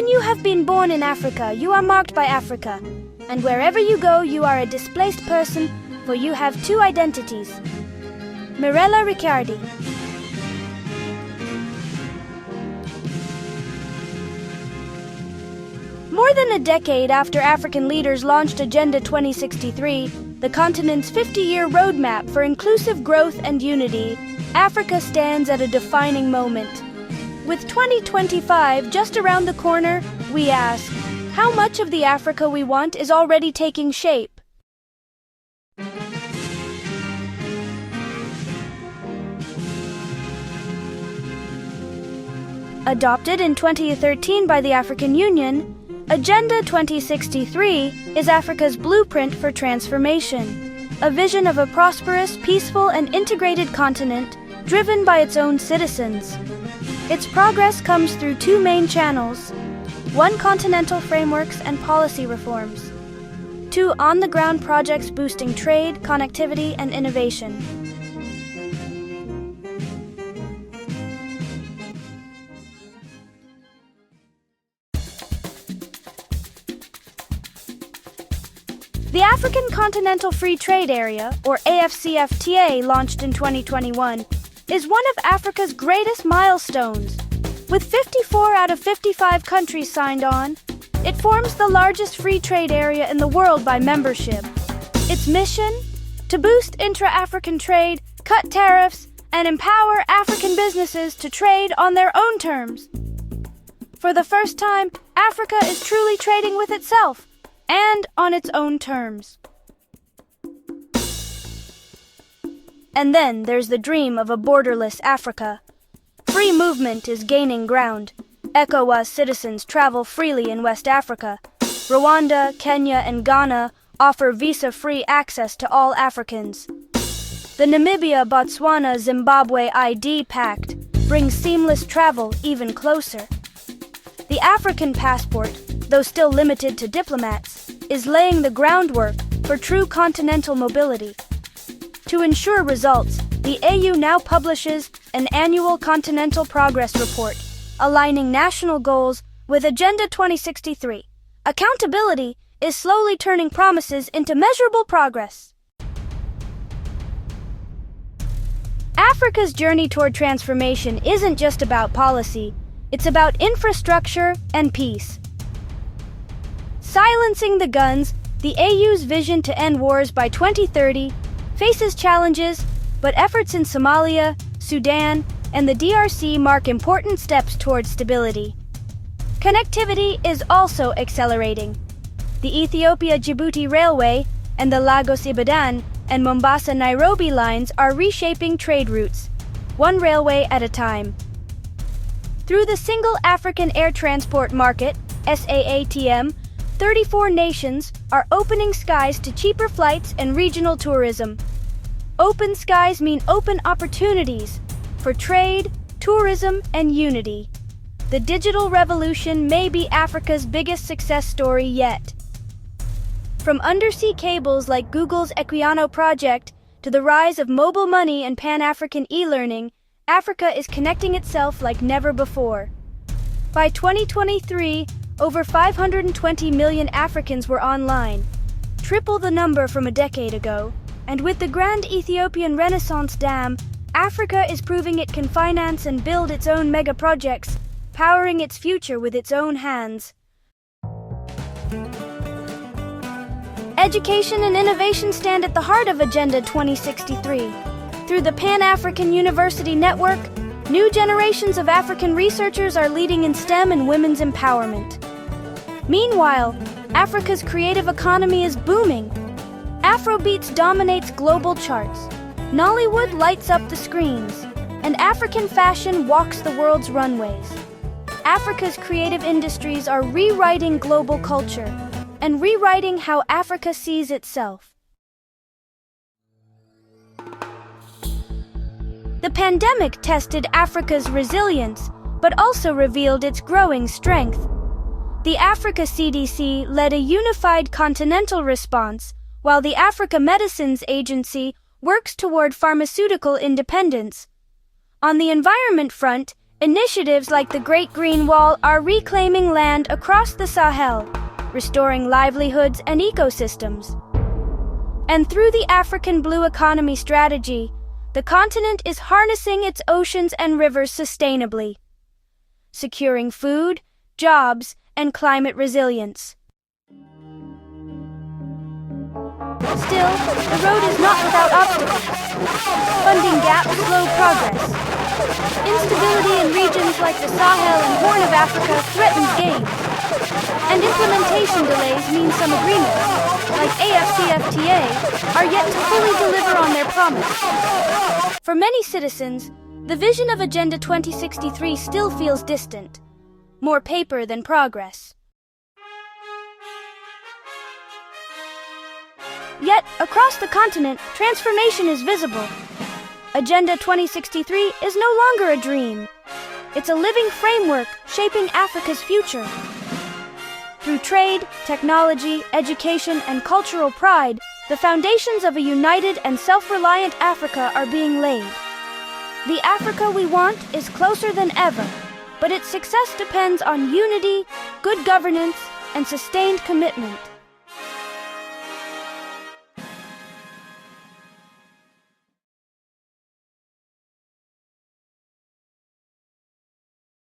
When you have been born in Africa, you are marked by Africa. And wherever you go, you are a displaced person, for you have two identities. Mirella Ricciardi. More than a decade after African leaders launched Agenda 2063, the continent's 50-year roadmap for inclusive growth and unity, Africa stands at a defining moment. With 2025 just around the corner, we ask, how much of the Africa we want is already taking shape? Adopted in 2013 by the African Union, Agenda 2063 is Africa's blueprint for transformation, a vision of a prosperous, peaceful, and integrated continent driven by its own citizens. Its progress comes through two main channels: one, continental frameworks and policy reforms; two, on-the-ground projects boosting trade, connectivity, and innovation. The African Continental Free Trade Area, or AFCFTA, launched in 2021, is one of Africa's greatest milestones. With 54 out of 55 countries signed on, it forms the largest free trade area in the world by membership. Its mission? To boost intra-African trade, cut tariffs, and empower African businesses to trade on their own terms. For the first time, Africa is truly trading with itself, and on its own terms. And then there's the dream of a borderless Africa. Free movement is gaining ground. ECOWAS citizens travel freely in West Africa. Rwanda, Kenya, and Ghana offer visa-free access to all Africans. The Namibia-Botswana-Zimbabwe ID Pact brings seamless travel even closer. The African passport, though still limited to diplomats, is laying the groundwork for true continental mobility. To ensure results, the AU now publishes an annual Continental Progress Report, aligning national goals with Agenda 2063. Accountability is slowly turning promises into measurable progress. Africa's journey toward transformation isn't just about policy, it's about infrastructure and peace. Silencing the guns, the AU's vision to end wars by 2030 faces challenges, but efforts in Somalia, Sudan, and the DRC mark important steps toward stability. Connectivity is also accelerating. The Ethiopia-Djibouti Railway and the Lagos-Ibadan and Mombasa-Nairobi lines are reshaping trade routes, one railway at a time. Through the Single African Air Transport Market, SAATM, 34 nations are opening skies to cheaper flights and regional tourism. Open skies mean open opportunities for trade, tourism, and unity. The digital revolution may be Africa's biggest success story yet. From undersea cables like Google's Equiano project to the rise of mobile money and Pan-African e-learning, Africa is connecting itself like never before. By 2023, over 520 million Africans were online, triple the number from a decade ago. And with the Grand Ethiopian Renaissance Dam, Africa is proving it can finance and build its own mega-projects, powering its future with its own hands. Education and innovation stand at the heart of Agenda 2063. Through the Pan-African University Network, new generations of African researchers are leading in STEM and women's empowerment. Meanwhile, Africa's creative economy is booming. Afrobeats dominates global charts. Nollywood lights up the screens, and African fashion walks the world's runways. Africa's creative industries are rewriting global culture and rewriting how Africa sees itself. The pandemic tested Africa's resilience, but also revealed its growing strength. The Africa CDC led a unified continental response, while the Africa Medicines Agency works toward pharmaceutical independence. On the environment front, Initiatives like the Great Green Wall are reclaiming land across the Sahel, restoring livelihoods and ecosystems. And through the African Blue Economy Strategy, the continent is harnessing its oceans and rivers sustainably, securing food, jobs, and climate resilience. Still, the road is not without obstacles. Funding gaps slow progress. Instability in regions like the Sahel and Horn of Africa threatens gains. And implementation delays mean some agreements, like AFCFTA, are yet to fully deliver on their promise. For many citizens, the vision of Agenda 2063 still feels distant, more paper than progress. Yet, across the continent, transformation is visible. Agenda 2063 is no longer a dream. It's a living framework shaping Africa's future. Through trade, technology, education, and cultural pride, the foundations of a united and self-reliant Africa are being laid. The Africa we want is closer than ever, but its success depends on unity, good governance, and sustained commitment.